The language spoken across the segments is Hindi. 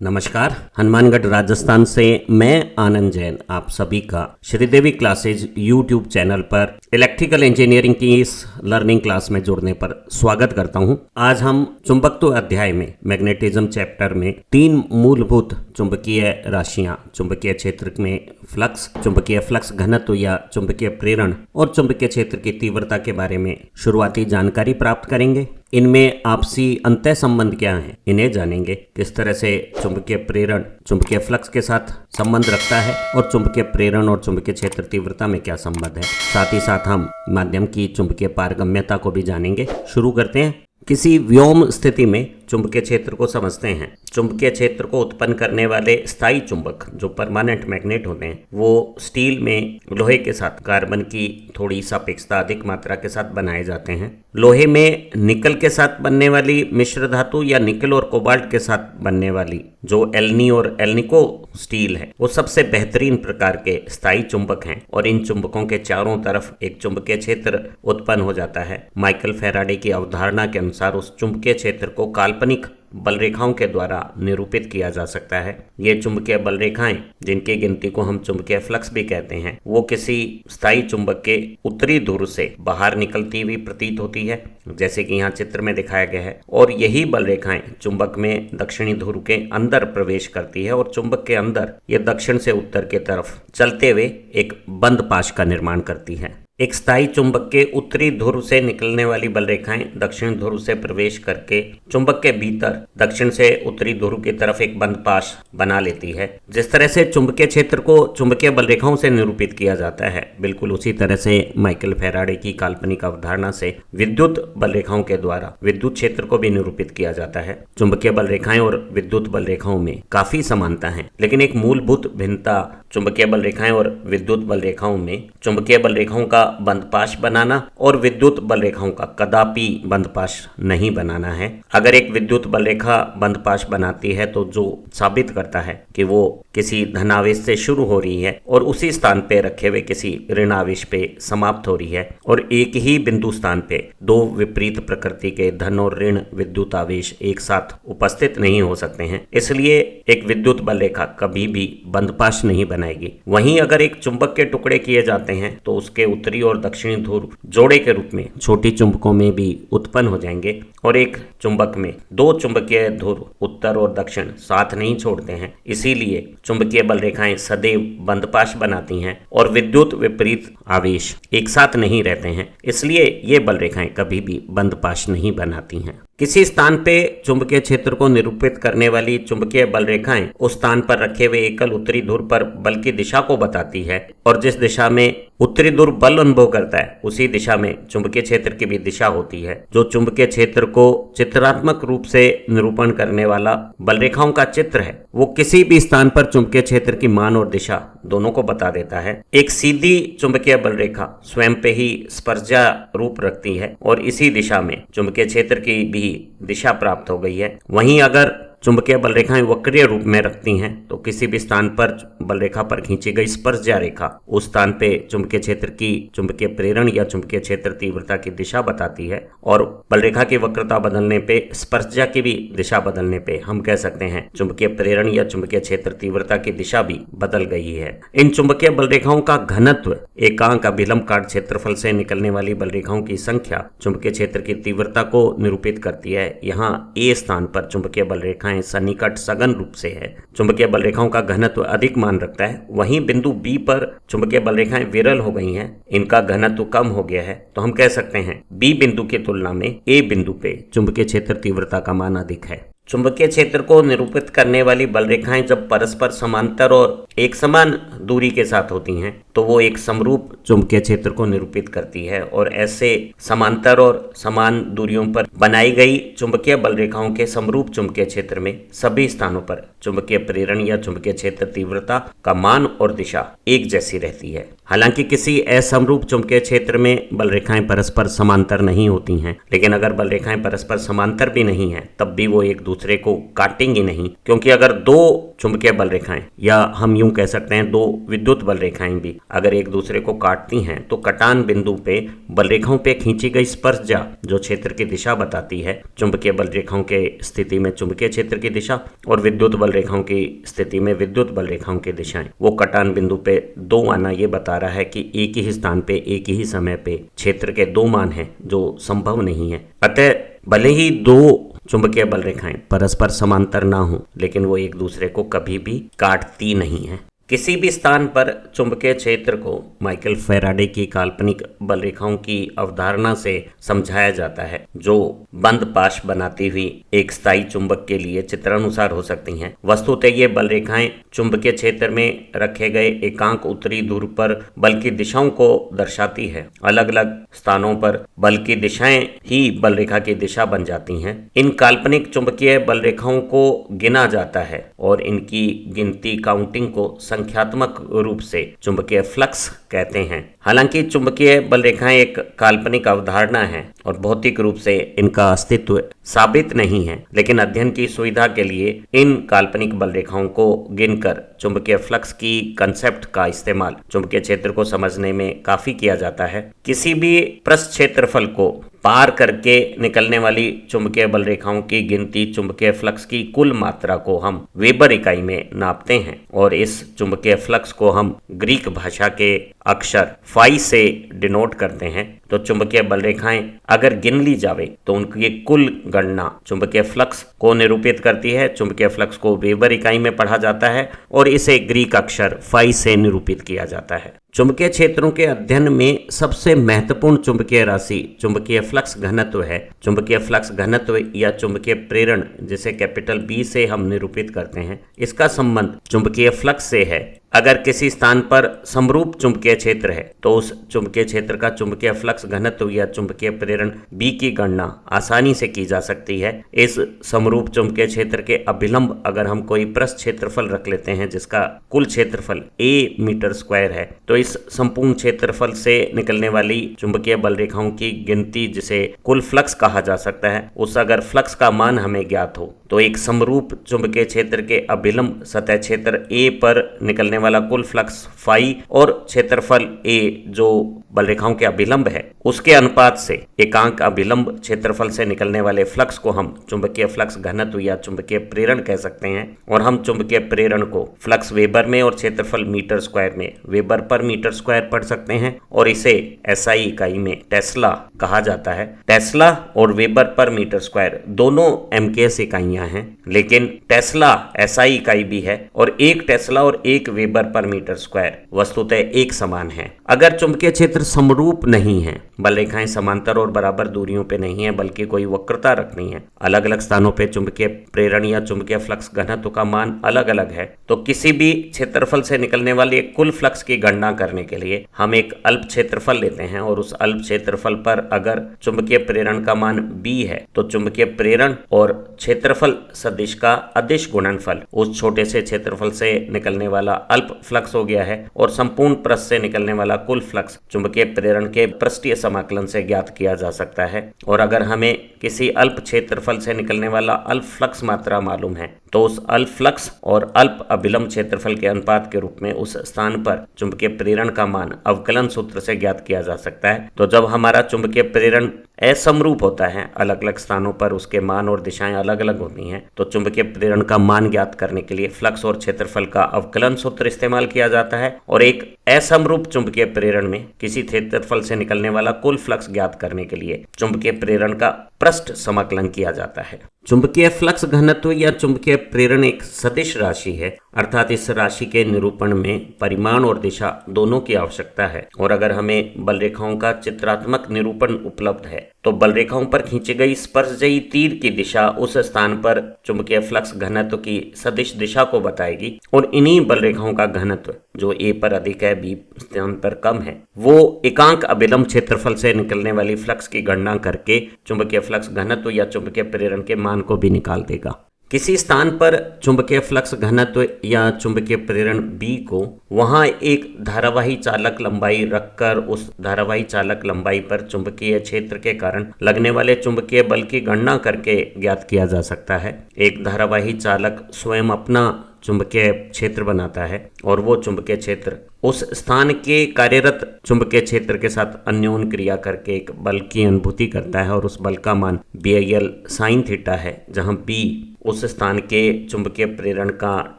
नमस्कार। हनुमानगढ़ राजस्थान से मैं आनंद जैन आप सभी का श्रीदेवी क्लासेज यूट्यूब चैनल पर इलेक्ट्रिकल इंजीनियरिंग की इस लर्निंग क्लास में जुड़ने पर स्वागत करता हूं। आज हम चुंबकत्व अध्याय में मैग्नेटिज्म चैप्टर में 3 मूलभूत चुंबकीय राशियां, चुंबकीय क्षेत्र में फ्लक्स, चुंबकीय फ्लक्स घनत्व या चुंबकीय प्रेरण और चुंबकीय क्षेत्र की तीव्रता के बारे में शुरुआती जानकारी प्राप्त करेंगे। इनमें आपसी अंतः संबंध क्या है, इन्हें जानेंगे। किस तरह से चुंबकीय प्रेरण चुंबकीय फ्लक्स के साथ संबंध रखता है और चुंबकीय प्रेरण और चुंबकीय क्षेत्र तीव्रता में क्या संबंध है। साथ ही साथ हम माध्यम की चुंबकीय पारगम्यता को भी जानेंगे। शुरू करते हैं। किसी व्योम स्थिति में चुंबकीय क्षेत्र को समझते हैं। चुंबकीय क्षेत्र को उत्पन्न करने वाले स्थायी चुंबक जो परमानेंट मैग्नेट होते हैं वो स्टील में लोहे के साथ कार्बन की थोड़ी सापेक्षता अधिक मात्रा के साथ बनाए जाते हैं। लोहे में निकल के साथ बनने वाली मिश्र धातु या निकल और कोबाल्ट के साथ बनने वाली जो एल्नी और एल्निको स्टील है वो सबसे बेहतरीन प्रकार के स्थायी चुंबक हैं और इन चुंबकों के चारों तरफ एक चुंबकीय क्षेत्र उत्पन्न हो जाता है। माइकल फैराडे की अवधारणा के अनुसार उस चुंबकीय क्षेत्र को काल्पनिक बल रेखाओं के द्वारा निरूपित किया जा सकता है। ये चुंबकीय बल रेखाएं जिनकी गिनती को हम चुंबकीय फ्लक्स भी कहते हैं वो किसी स्थायी चुंबक के उत्तरी ध्रुव से बाहर निकलती हुई प्रतीत होती है, जैसे कि यहाँ चित्र में दिखाया गया है। और यही बल रेखाएं चुंबक में दक्षिणी ध्रुव के अंदर प्रवेश करती है और चुंबक के अंदर ये दक्षिण से उत्तर के तरफ चलते हुए एक बंद पाश का निर्माण करती है। एक स्थायी चुंबक के उत्तरी ध्रुव से निकलने वाली बल रेखाएं दक्षिण ध्रुव से प्रवेश करके चुंबक के भीतर दक्षिण से उत्तरी ध्रुव की तरफ एक बंद पाश बना लेती है। जिस तरह से चुंबकीय क्षेत्र को चुंबकीय बल रेखाओं से निरूपित किया जाता है, बिल्कुल उसी तरह से माइकल फैराडे की काल्पनिक अवधारणा से विद्युत बल रेखाओं के द्वारा विद्युत क्षेत्र को भी निरूपित किया जाता है। चुंबकीय बल रेखाएं और विद्युत बल रेखाओं में काफी समानता है, लेकिन एक मूलभूत भिन्नता चुंबकीय बल रेखाएं और विद्युत बल रेखाओं में चुंबकीय बल रेखाओं का बंदपाश बनाना और विद्युत बल रेखाओं का कदापि बंदपाश नहीं बनाना है। अगर एक विद्युत बल रेखा बंदपाश बनाती है तो जो साबित करता है कि वो किसी धनावेश से शुरू हो रही है और उसी स्थान पे रखे हुए किसी ऋणावेश पे समाप्त हो रही है और एक ही बिंदु स्थान पे दो विपरीत प्रकृति के धन और ऋण विद्युत आवेश एक साथ उपस्थित नहीं हो सकते हैं। इसलिए एक विद्युत बल रेखा कभी भी बंदपाश नहीं बनाएगी। वहीं अगर एक चुंबक के टुकड़े किए जाते हैं तो उसके उत्तरी और दक्षिणी ध्रुव जोड़े के रूप में छोटी चुंबकों में भी उत्पन्न हो जाएंगे और एक चुंबक में 2 चुंबकीय ध्रुव उत्तर और दक्षिण साथ नहीं छोड़ते हैं। इसीलिए चुंबकीय बल रेखाएं सदैव बंदपाश बनाती हैं और विद्युत विपरीत आवेश एक साथ नहीं रहते हैं। इसलिए ये बल रेखाएं कभी भी बंदपाश नहीं बनाती हैं। किसी स्थान पे चुंबकीय क्षेत्र को निरूपित करने वाली चुंबकीय बल रेखाएं उस स्थान पर रखे हुए एकल उत्तरी ध्रुव पर बल की दिशा को बताती है और जिस दिशा में उत्तरी ध्रुव बल अनुभव करता है उसी दिशा में चुंबकीय क्षेत्र की भी दिशा होती है। जो चुंबकीय क्षेत्र को चित्रात्मक रूप से निरूपण करने वाला बल रेखाओं का चित्र है वो किसी भी स्थान पर चुंबकीय क्षेत्र की मान और दिशा दोनों को बता देता है। एक सीधी चुंबकीय बल रेखा स्वयं पे ही स्पर्शजा रूप रखती है और इसी दिशा में चुंबकीय क्षेत्र की भी दिशा प्राप्त हो गई है। वहीं अगर चुंबकीय बल रेखाएं वक्रीय रूप में रखती हैं तो किसी भी स्थान पर बल रेखा पर खींची गई स्पर्शजा रेखा उस स्थान पे चुंबकीय क्षेत्र की चुंबकीय प्रेरण या चुंबकीय क्षेत्र तीव्रता की दिशा बताती है और बल रेखा की वक्रता बदलने पे स्पर्शजा की भी दिशा बदलने पे हम कह सकते हैं चुंबकीय प्रेरण या चुंबकीय क्षेत्र तीव्रता की दिशा भी बदल गई है। इन चुंबकीय बल रेखाओं का घनत्व एकांक अभिलंब काट क्षेत्रफल से निकलने वाली बल रेखाओं की संख्या चुंबकीय क्षेत्र की तीव्रता को निरूपित करती है। यहाँ ए स्थान पर चुंबकीय बल रेखाएं सन्निकट सघन रूप से है, चुंबकीय बल रेखाओं का घनत्व अधिक मान रखता है। वहीं बिंदु बी पर चुंबकीय बल रेखाएं विरल हो गई हैं, इनका घनत्व कम हो गया है, तो हम कह सकते हैं बी बिंदु की तुलना में ए बिंदु पे चुंबकीय क्षेत्र तीव्रता का मान अधिक है। चुंबकीय क्षेत्र को निरूपित करने वाली बल रेखाएं जब परस्पर समांतर और एक समान दूरी के साथ होती हैं तो वो एक समरूप चुंबकीय क्षेत्र को निरूपित करती है और ऐसे समांतर और समान दूरियों पर बनाई गई चुंबकीय बल रेखाओं के समरूप चुंबकीय क्षेत्र में सभी स्थानों पर चुंबकीय प्रेरण या चुंबकीय क्षेत्र तीव्रता का मान और दिशा एक जैसी रहती है। हालांकि किसी असमरूप चुंबकीय क्षेत्र में बल रेखाएं परस्पर समांतर नहीं होती हैं, लेकिन अगर बल रेखाएं परस्पर समांतर भी नहीं हैं तब भी वो एक दूसरे को काटेंगी नहीं, क्योंकि अगर 2 चुंबकीय बल रेखाएं या हम यूं यूं कह सकते हैं दो विद्युत बल रेखाएं भी अगर एक दूसरे को काटती हैं तो कटान बिंदु पे बल रेखाओं पे खींची गई स्पर्शजा जो क्षेत्र की दिशा बताती है, चुंबकीय बल रेखाओं के स्थिति में चुंबकीय क्षेत्र की दिशा और विद्युत बल रेखाओं की स्थिति में विद्युत बल रेखाओं की दिशाएं, वो कटान बिंदु पे दो आना ये बता रहा है कि एक ही स्थान पे एक ही समय पे क्षेत्र के दो मान हैं जो संभव नहीं है। अतः भले ही दो चुंबकीय बल रेखाएं परस्पर समांतर ना हो, लेकिन वो एक दूसरे को कभी भी काटती नहीं है। किसी भी स्थान पर चुंबकीय क्षेत्र को माइकल फैराडे की काल्पनिक बल रेखाओं की अवधारणा से समझाया जाता है, जो बंद पाश बनाती हुई एक स्थायी चुंबक के लिए चित्रानुसार हो सकती हैं। वस्तुतः ये बल रेखाएं चुंबकीय क्षेत्र में रखे गए एकांक उत्तरी ध्रुव पर बल की दिशाओं को दर्शाती है। अलग अलग स्थानों पर बल की दिशाएं ही बल रेखा की दिशा बन जाती हैं। इन काल्पनिक चुंबकीय बल रेखाओं को गिना जाता है और इनकी गिनती काउंटिंग को संख्यात्मक रूप से चुंबकीय फ्लक्स कहते हैं। हालांकि चुंबकीय बल रेखाएं एक काल्पनिक अवधारणा है और भौतिक रूप से इनका अस्तित्व साबित नहीं है, लेकिन अध्ययन की सुविधा के लिए इन काल्पनिक बल रेखाओं को गिनकर चुंबकीय फ्लक्स की कंसेप्ट का इस्तेमाल चुंबकीय क्षेत्र को समझने में काफी किया जाता है। किसी भी पृष्ठ क्षेत्रफल को पार करके निकलने वाली चुंबकीय बल रेखाओं की गिनती चुंबकीय फ्लक्स की कुल मात्रा को हम वेबर इकाई में नापते हैं और इस चुंबकीय फ्लक्स को हम ग्रीक भाषा के अक्षर फाई से डिनोट करते हैं। तो चुंबकीय बल रेखाएं अगर गिन ली जावे तो उनकी कुल गणना चुंबकीय फ्लक्स को निरूपित करती है। चुंबकीय फ्लक्स को वेबर इकाई में पढ़ा जाता है और इसे ग्रीक अक्षर फाई से निरूपित किया जाता है। चुंबकीय क्षेत्रों के अध्ययन में सबसे महत्वपूर्ण चुंबकीय राशि चुंबकीय फ्लक्स घनत्व है। चुंबकीय फ्लक्स घनत्व या चुंबकीय प्रेरण, जिसे कैपिटल बी से हम निरूपित करते हैं, इसका संबंध चुंबकीय फ्लक्स से है। अगर किसी स्थान पर समरूप चुंबकीय क्षेत्र है तो उस चुंबकीय क्षेत्र का चुंबकीय फ्लक्स घनत्व या चुंबकीय प्रेरण बी की गणना आसानी से की जा सकती है। इस समरूप चुंबकीय क्षेत्र के अभिलंब अगर हम कोई पृष्ठ क्षेत्रफल रख लेते हैं जिसका कुल क्षेत्रफल a मीटर स्क्वायर है, तो इस संपूर्ण क्षेत्रफल से निकलने वाली चुंबकीय बल रेखाओं की गिनती, जिसे कुल फ्लक्स कहा जा सकता है, उस अगर फ्लक्स का मान हमें ज्ञात हो तो एक समरूप चुंबकीय क्षेत्र के अभिलंब सतह क्षेत्र a पर निकलने वाला कुल फ्लक्स फाई और क्षेत्रफल a जो बल रेखाओं के अभिलंब है उसके अनुपात से एकांक अभिलंब क्षेत्रफल से निकलने वाले फ्लक्स को हम चुंबकीय फ्लक्स घनत्व या चुंबकीय प्रेरण कह सकते हैं। और हम चुंबकीय प्रेरण को फ्लक्स वेबर में और क्षेत्रफल मीटर स्क्वायर में वेबर पर मीटर स्क्वायर पढ़ सकते हैं और इसे एसआई इकाई में टेस्ला कहा जाता है। टेस्ला और वेबर पर मीटर स्क्वायर दोनों एमकेएस इकाइयां हैं, लेकिन टेस्ला एसआई इकाई भी है और एक टेस्ला और एक वेबर पर मीटर स्क्वायर वस्तुतः एक समान है। अगर चुंबकीय क्षेत्र समरूप नहीं है, बल रेखाएं समांतर और बराबर दूरियों पे नहीं है बल्कि कोई वक्रता रखनी है, अलग अलग स्थानों पे चुंबकीय प्रेरण या चुंबकीय फ्लक्स घनत्व का मान अलग अलग है, तो किसी भी क्षेत्रफल से निकलने वाले कुल फ्लक्स की गणना करने के लिए हम एक अल्प क्षेत्रफल लेते हैं और उस अल्प क्षेत्रफल पर अगर चुंबकीय प्रेरण का मान b है तो चुंबकीय प्रेरण और क्षेत्रफल सदिश का अदिश गुणनफल उस छोटे से क्षेत्रफल से निकलने वाला अल्प फ्लक्स हो गया है और संपूर्ण पृष्ठ से निकलने वाला कुल फ्लक्स चुंबकीय प्रेरण के पृष्ठीय समाकलन से ज्ञात किया जा सकता है। और अगर हमें किसी अल्प क्षेत्रफल से निकलने वाला अल्प फ्लक्स मात्रा मालूम है तो उस अल्प फ्लक्स और अल्प अभिलंब क्षेत्रफल के अनुपात के रूप में उस स्थान पर चुंबकीय प्रेरण का मान अवकलन सूत्र से ज्ञात किया जा सकता है। तो जब हमारा चुंबकीय प्रेरण असमरूप होता है, अलग अलग स्थानों पर उसके मान और दिशाएं अलग अलग होती हैं, तो चुंबकीय प्रेरण का मान ज्ञात करने के लिए फ्लक्स और क्षेत्रफल का अवकलन सूत्र इस्तेमाल किया जाता है। और एक असमरूप चुंबकीय प्रेरण में किसी क्षेत्रफल से निकलने वाला कुल फ्लक्स ज्ञात करने के लिए चुंबकीय प्रेरण का पृष्ठ समाकलन किया जाता है। चुंबकीय फ्लक्स घनत्व या चुंबकीय प्रेरण एक सदिश राशि है, अर्थात इस राशि के निरूपण में परिमाण और दिशा दोनों की आवश्यकता है। और अगर हमें बल रेखाओं का चित्रात्मक निरूपण उपलब्ध है तो बल रेखाओं पर खींची गई स्पर्शजयी तीर की दिशा उस स्थान पर चुंबकीय फ्लक्स घनत्व की सदिश दिशा को बताएगी और इन्हीं बल रेखाओं का घनत्व जो a पर अधिक है b स्थान पर कम है, वो एकांक अभिलंब क्षेत्रफल से निकलने वाली फ्लक्स की गणना करके चुंबकीय फ्लक्स घनत्व या चुंबकीय प्रेरण के मान को भी निकाल देगा। किसी स्थान पर चुंबकीय फ्लक्स घनत्व या चुंबकीय प्रेरण b को वहां एक धारावाही चालक लंबाई रखकर उस धारावाही चालक लंबाई पर चुंबकीय क्षेत्र के कारण लगने वाले चुंबकीय बल की गणना करके ज्ञात किया जा सकता है। एक धारावाही चालक स्वयं अपना चुंबकीय क्षेत्र बनाता है और वो चुंबकीय क्षेत्र उस स्थान के कार्यरत चुंबकीय क्षेत्र के साथ अन्योन क्रिया करके एक बल की अनुभूति करता है और उस बल का मान BIL sin थीटा है, जहां B उस स्थान के चुंबकीय प्रेरण का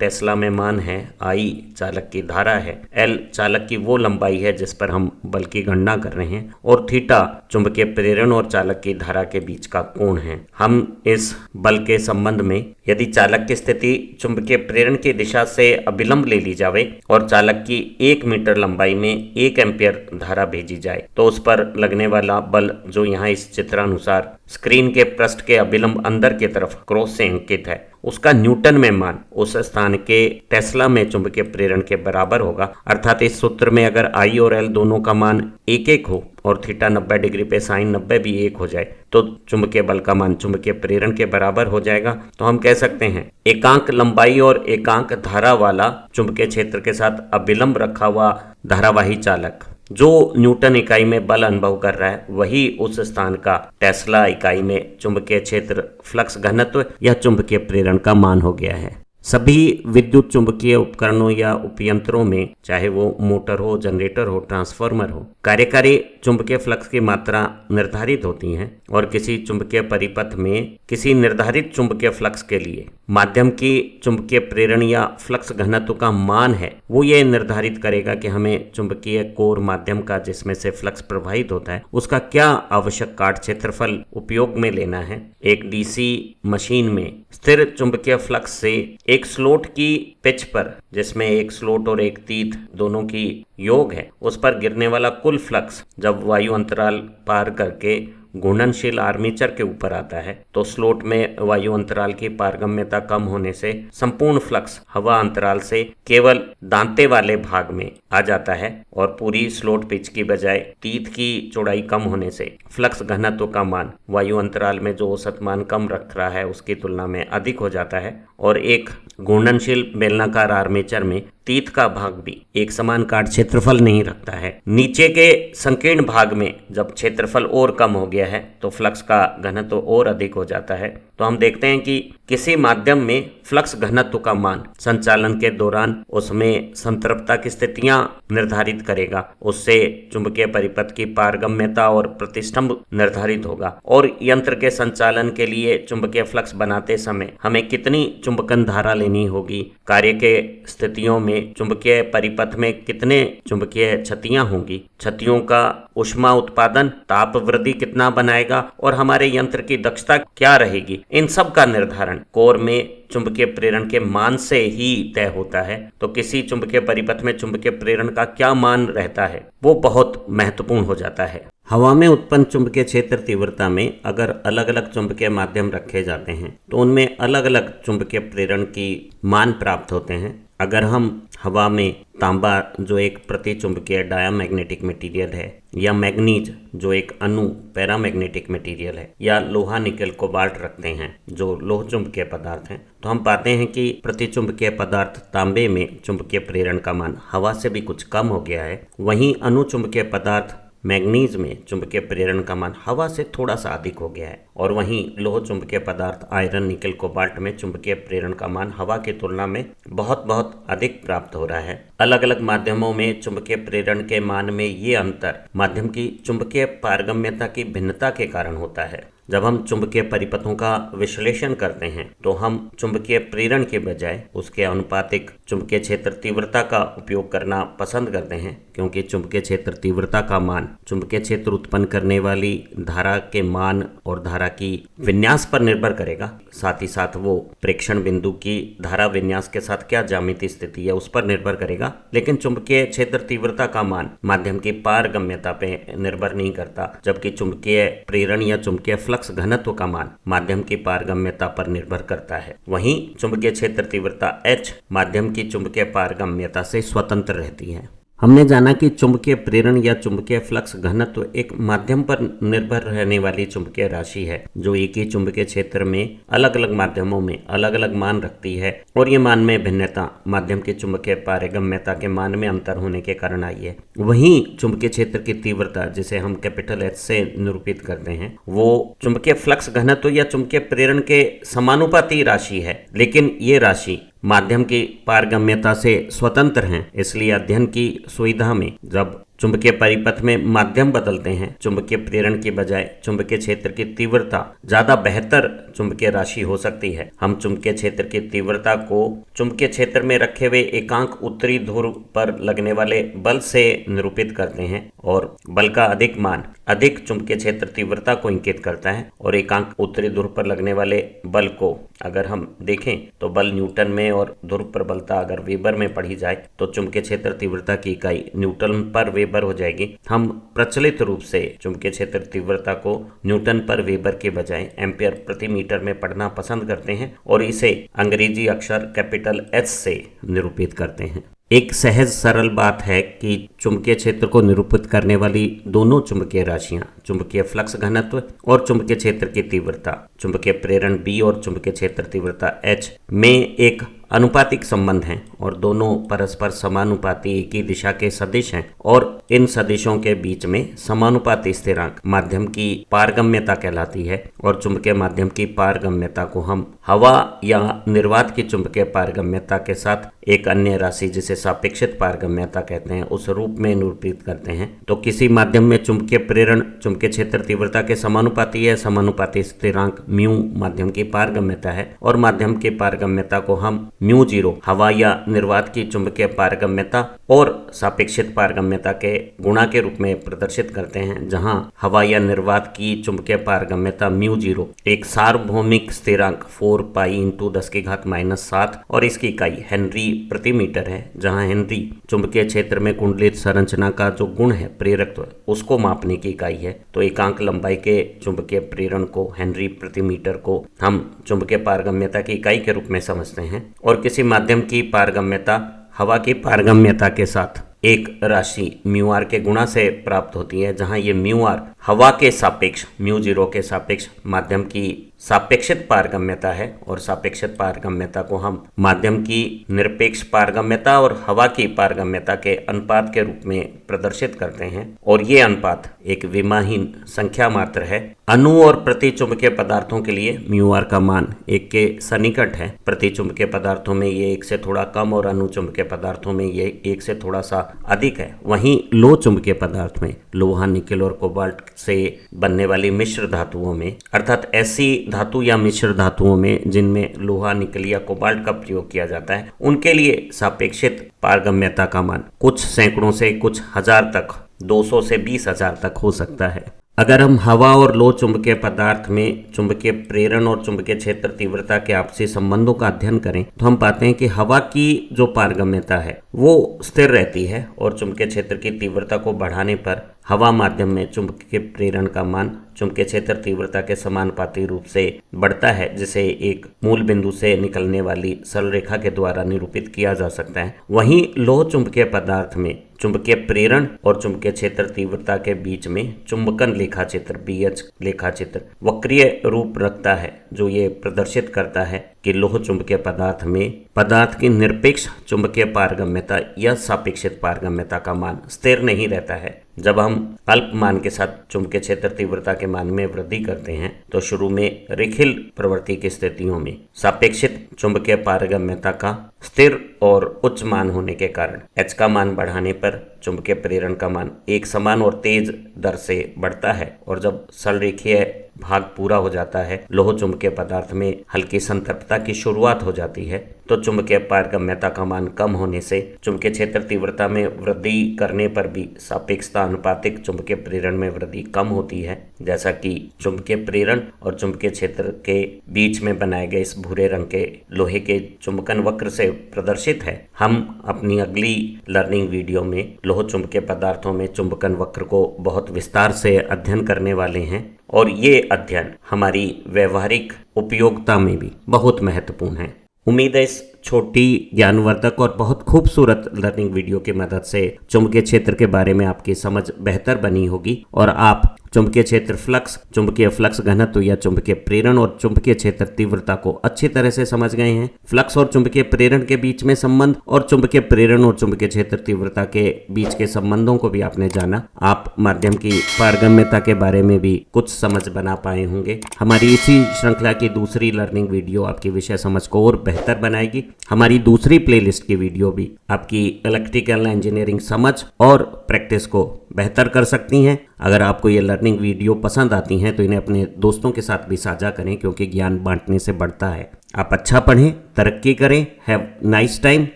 टेस्ला में मान है, I चालक की धारा है, L चालक की वो लंबाई है जिस पर हम बल की गणना कर रहे हैं और थीटा चुंबकीय प्रेरण और चालक की धारा के बीच का कोण है। हम इस बल के संबंध में यदि चालक की स्थिति चुंबकीय प्रेरण की दिशा से अभिलंब ले ली जावे और चालक की 1 मीटर लंबाई में 1 एम्पियर धारा भेजी जाए तो उस पर लगने वाला बल, जो यहाँ इस चित्रानुसार स्क्रीन के पृष्ठ के अभिलंब अंदर की तरफ क्रॉस से अंकित है, उसका न्यूटन में मान उस स्थान के टेस्ला में चुंबकीय प्रेरण के बराबर होगा। अर्थात इस सूत्र में अगर I और L दोनों का मान 1-1 हो और थीटा 90 डिग्री पे साइन 90 भी 1 हो जाए तो चुंबकीय बल का मान चुंबकीय प्रेरण के बराबर हो जाएगा। तो हम कह सकते हैं एकांक लंबाई और एकांक धारा वाला चुंबकीय क्षेत्र के साथ अभिलंब रखा हुआ धारावाही चालक जो न्यूटन इकाई में बल अनुभव कर रहा है, वही उस स्थान का टेस्ला इकाई में चुंबकीय क्षेत्र, फ्लक्स घनत्व या चुंबकीय प्रेरण का मान हो गया है। सभी विद्युत चुंबकीय उपकरणों या उपयंत्रों में, चाहे वो मोटर हो, जनरेटर हो, ट्रांसफार्मर हो, कार्यकारी चुंबकीय फ्लक्स की मात्रा निर्धारित होती है और किसी चुंबकीय परिपथ में किसी निर्धारित चुंबकीय फ्लक्स के लिए माध्यम की चुंबकीय प्रेरण या फ्लक्स घनत्व का मान है, वो ये निर्धारित करेगा कि हमें चुंबकीय कोर माध्यम का जिसमें से फ्लक्स प्रवाहित होता है उसका क्या आवश्यक काट क्षेत्रफल उपयोग में लेना है। एक DC मशीन में स्थिर चुंबकीय फ्लक्स से एक स्लोट की पिच पर, जिसमें एक स्लोट और एक तीत दोनों की योग है, उस पर गिरने वाला कुल फ्लक्स जब वायु अंतराल पार करके घूर्णनशील आर्मेचर के ऊपर आता है तो स्लोट में वायु अंतराल की पारगम्यता कम होने से संपूर्ण फ्लक्स हवा अंतराल से केवल दांते वाले भाग में आ जाता है और पूरी स्लोट पिच की बजाय तीत की चौड़ाई कम होने से फ्लक्स घनत्व का मान वायु अंतराल में जो औसत मान कम रख रहा है उसकी तुलना में अधिक हो जाता है और एक घूर्णनशील बेलनाकार आर्मेचर में तीत का भाग भी एक समान काट क्षेत्रफल नहीं रखता है। नीचे के संकीर्ण भाग में जब क्षेत्रफल और कम हो गया है तो फ्लक्स का घनत्व और अधिक हो जाता है। तो हम देखते हैं कि किसी माध्यम में फ्लक्स घनत्व का मान संचालन के दौरान उसमें संतृप्तता की स्थितियां निर्धारित करेगा, उससे चुंबकीय परिपथ की पारगम्यता और प्रतिष्ठंभ निर्धारित होगा और यंत्र के संचालन के लिए चुंबकीय फ्लक्स बनाते समय हमें कितनी चुंबकन धारा लेनी होगी, कार्य के स्थितियों में चुंबकीय परिपथ में कितने चुंबकीय क्षतियां होंगी, क्षतियों का ऊष्मा उत्पादन, ताप वृद्धि कितना बनाएगा और हमारे यंत्र की दक्षता क्या रहेगी, इन सब का निर्धारण कोर में चुंबकीय प्रेरण के मान से ही तय होता है। तो किसी चुंबकीय परिपथ में चुंबकीय प्रेरण का क्या मान रहता है वो बहुत महत्वपूर्ण हो जाता है। हवा में उत्पन्न चुंबकीय क्षेत्र तीव्रता में अगर अलग अलग चुंबकीय माध्यम रखे जाते हैं तो उनमें अलग अलग चुंबकीय प्रेरण की मान प्राप्त होते हैं। अगर हम हवा में तांबा जो एक प्रतिचुंबकीय डायामैग्नेटिक मटेरियल है या मैग्नीज जो एक अणु पैरामैग्नेटिक मटेरियल है या लोहा निकल कोबाल्ट रखते हैं जो लोह चुंबकीय पदार्थ हैं तो हम पाते हैं कि प्रतिचुंबकीय पदार्थ तांबे में चुंबकीय प्रेरण का मान हवा से भी कुछ कम हो गया है। वहीं अणु चुंबकीय पदार्थ मैग्नीज में चुंबकीय प्रेरण का मान हवा से थोड़ा सा अधिक हो गया है और वहीं लोह चुंबकीय पदार्थ आयरन निकल कोबाल्ट में चुंबकीय प्रेरण का मान हवा की तुलना में बहुत बहुत अधिक प्राप्त हो रहा है। अलग अलग माध्यमों में चुंबकीय प्रेरण के मान में ये अंतर माध्यम की चुंबकीय पारगम्यता की भिन्नता के कारण होता है। जब हम चुंबकीय परिपथों का विश्लेषण करते हैं तो हम चुंबकीय प्रेरण के बजाय उसके अनुपातिक चुंबकीय क्षेत्र तीव्रता का उपयोग करना पसंद करते हैं, क्योंकि चुंबकीय क्षेत्र तीव्रता का मान चुंबकीय क्षेत्र उत्पन्न करने वाली धारा के मान और धारा की विन्यास पर निर्भर करेगा। साथ ही साथ वो प्रेक्षण बिंदु की धारा विन्यास के साथ क्या ज्यामितीय स्थिति है उस पर निर्भर करेगा, लेकिन चुंबकीय क्षेत्र तीव्रता का मान माध्यम की पारगम्यता पे निर्भर नहीं करता, जबकि चुंबकीय प्रेरण या चुंबकीय फ्लक्स घनत्व का मान माध्यम की पारगम्यता पर निर्भर करता है। वहीं चुंबकीय क्षेत्र तीव्रता H माध्यम की चुंबकीय पारगम्यता से स्वतंत्र रहती है। हमने जाना कि चुंबकीय प्रेरण या चुंबकीय फ्लक्स घनत्व एक माध्यम पर निर्भर रहने वाली चुंबकीय राशि है जो एक ही चुंबकीय क्षेत्र में अलग अलग माध्यमों में अलग अलग मान रखती है और ये मान में भिन्नता माध्यम की चुंबकीय पारगम्यता के मान में अंतर होने के कारण आई है। वहीं चुंबकीय क्षेत्र की तीव्रता जिसे हम कैपिटल H से निरूपित करते हैं वो चुंबकीय फ्लक्स घनत्व या चुंबकीय प्रेरण के समानुपाती राशि है, लेकिन ये राशि माध्यम की पारगम्यता से स्वतंत्र हैं, इसलिए अध्ययन की सुविधा में जब चुंबकीय परिपथ में माध्यम बदलते हैं, चुंबकीय प्रेरण की बजाय चुंबकीय क्षेत्र की तीव्रता ज्यादा बेहतर चुंबकीय राशि हो सकती है। हम चुंबकीय क्षेत्र की तीव्रता को चुंबकीय क्षेत्र में रखे हुए एकांक उत्तरी ध्रुव पर लगने वाले बल से निरूपित करते हैं और बल का अधिक मान अधिक चुंबकीय क्षेत्र तीव्रता को इंगित करता है और एकांक उत्तरी ध्रुव पर लगने वाले बल को अगर हम देखें तो बल न्यूटन में और ध्रुव प्रबलता अगर वेबर में पढ़ी जाए तो चुंबकीय क्षेत्र तीव्रता की इकाई न्यूटन पर वेबर हो जाएगी। हम प्रचलित रूप से चुंबकीय क्षेत्र तीव्रता को न्यूटन पर वेबर के बजाय एम्पियर प्रति मीटर में पढ़ना पसंद करते हैं और इसे अंग्रेजी अक्षर कैपिटल एच से निरूपित करते हैं। एक सहज सरल बात है कि चुंबकीय क्षेत्र को निरूपित करने वाली दोनों चुंबकीय राशियां, चुंबकीय फ्लक्स घनत्व और चुंबकीय क्षेत्र की तीव्रता, चुंबकीय प्रेरण B और चुंबकीय क्षेत्र तीव्रता H में एक अनुपातिक संबंध हैं और दोनों परस्पर समानुपाती एक ही दिशा के सदिश हैं और इन सदिशों के बीच में समानुपाती स्थिरांक माध्यम की पारगम्यता कहलाती है और चुंबकीय माध्यम की पारगम्यता को हम हवा या निर्वात की चुंबकीय पारगम्यता के साथ एक अन्य राशि जिसे सापेक्षित पारगम्यता कहते हैं उस रूप में निरूपित करते हैं। तो किसी माध्यम में चुंबकीय प्रेरण चुंबकीय क्षेत्र तीव्रता के समानुपाती है, समानुपाती स्थिरांक म्यू माध्यम की पारगम्यता है और माध्यम की पारगम्यता को हम म्यू जीरो हवा या निर्वात की चुंबकीय पारगम्यता और सापेक्षित पारगम्यता के गुणा के रूप में प्रदर्शित करते हैं, जहां हवा या निर्वात की चुंबकीय पारगम्यता म्यू जीरो एक सार्वभौमिक स्थिरांक 4 पाई इंटू 10⁻⁷ और इसकी इकाई हेनरी प्रति मीटर है, जहां हेनरी चुंबकीय क्षेत्र में कुंडलित संरचना का जो गुण है प्रेरकत्व उसको मापने की इकाई है। तो एकांक लंबाई के चुंबकीय प्रेरण को हेनरी प्रति मीटर को हम चुंबकीय पारगम्यता की इकाई के रूप में समझते हैं और किसी माध्यम की पारगम्यता हवा की पारगम्यता के साथ एक राशि म्यू आर के गुणा से प्राप्त होती है, जहां ये म्यू आर हवा के सापेक्ष म्यू जीरो के सापेक्ष माध्यम की सापेक्षित पारगम्यता है और सापेक्षित पारगम्यता को हम माध्यम की निरपेक्ष पारगम्यता और हवा की पारगम्यता के अनुपात के रूप में प्रदर्शित करते हैं और ये अनुपात एक विमाहीन संख्या मात्र है। अणु और प्रति चुंबकीय पदार्थों के लिए म्यू आर का मान 1 के सन्निकट है। प्रति चुंबकीय पदार्थों में ये 1 से थोड़ा कम और अणु चुंबकीय पदार्थों में ये 1 से थोड़ा सा अधिक है। वहीं लो चुंबकीय पदार्थ में लोहा, निकेल और कोबाल्ट से बनने वाली मिश्र धातुओं में अर्थात ऐसी धातु या मिश्र धातुओं में जिनमें लोहा, निकेल या कोबाल्ट का प्रयोग किया जाता है, उनके लिए सापेक्षित पारगम्यता का मान कुछ सैकड़ों से कुछ हजार तक 200 से 20,000 तक हो सकता है। अगर हम हवा और लो चुंबकीय पदार्थ में चुंबकीय प्रेरण और चुंबकीय क्षेत्र तीव्रता के आपसी संबंधों का अध्ययन करें तो हम पाते हैं कि हवा की जो पारगम्यता है वो स्थिर रहती है और चुंबकीय क्षेत्र की तीव्रता को बढ़ाने पर हवा माध्यम में चुंबकीय प्रेरण का मान चुंबकीय क्षेत्र तीव्रता के समानुपाती रूप से बढ़ता है, जिसे एक मूल बिंदु से निकलने वाली सरल रेखा के द्वारा निरूपित किया जा सकता है। वहीं लोह चुंबकीय पदार्थ में चुंबकीय प्रेरण और चुंबकीय क्षेत्र तीव्रता के बीच में चुंबकन लेखा चित्र BH लेखा चित्र वक्रीय रूप रखता है, जो ये प्रदर्शित करता है कि लोह चुंबकीय पदार्थ में पदार्थ की निरपेक्ष चुंबकीय पारगम्यता या सापेक्षित पारगम्यता का मान स्थिर नहीं रहता है। जब हम अल्प मान के साथ चुंबकीय क्षेत्र तीव्रता के मान में वृद्धि करते हैं तो शुरू में रेखीय प्रवृत्ति की स्थितियों में सापेक्षित चुंबकीय पारगम्यता का स्थिर और उच्च मान होने के कारण H का मान बढ़ाने पर चुंबकीय प्रेरण का मान एक समान और तेज दर से बढ़ता है और जब सरल रेखीय भाग पूरा हो जाता है, लोह चुंबकीय पदार्थ में हल्की संतृप्तता की शुरुआत हो जाती है, तो चुंबकीय पारगम्यता का मान कम होने से चुंबकीय क्षेत्र तीव्रता में वृद्धि करने पर भी सापेक्षता अनुपातिक चुंबकीय प्रेरण में वृद्धि कम होती है, जैसा कि चुंबकीय प्रेरण और चुंबकीय क्षेत्र के बीच में बनाए गए इस भूरे रंग के लोहे के चुंबकन वक्र से प्रदर्शित है। हम अपनी अगली लर्निंग वीडियो में लोह चुंबकीय पदार्थों में चुंबकन वक्र को बहुत विस्तार से अध्ययन करने वाले हैं और ये अध्ययन हमारी व्यवहारिक उपयोगिता में भी बहुत महत्वपूर्ण है। उम्मीद है इस छोटी ज्ञानवर्धक और बहुत खूबसूरत लर्निंग वीडियो की मदद से चुंबकीय क्षेत्र के बारे में आपकी समझ बेहतर बनी होगी और आप चुंबकीय क्षेत्र फ्लक्स, चुंबकीय फ्लक्स घनत्व या चुंबकीय प्रेरण और चुंबकीय क्षेत्र तीव्रता को अच्छी तरह से समझ गए हैं। फ्लक्स और चुंबकीय प्रेरण के बीच में संबंध और चुंबकीय प्रेरण और चुंबकीय क्षेत्र तीव्रता के बीच के संबंधों को भी आपने जाना। आप माध्यम की पारगम्यता के बारे में भी कुछ समझ बना पाए होंगे। हमारी इसी श्रृंखला की दूसरी लर्निंग वीडियो आपकी विषय समझ को और बेहतर बनाएगी। हमारी दूसरी प्लेलिस्ट की वीडियो भी आपकी इलेक्ट्रिकल इंजीनियरिंग समझ और प्रैक्टिस को बेहतर कर सकती हैं। अगर आपको ये लर्निंग वीडियो पसंद आती हैं तो इन्हें अपने दोस्तों के साथ भी साझा करें, क्योंकि ज्ञान बांटने से बढ़ता है। आप अच्छा पढ़ें, तरक्की करें। Have nice time.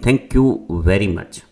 Thank you very much.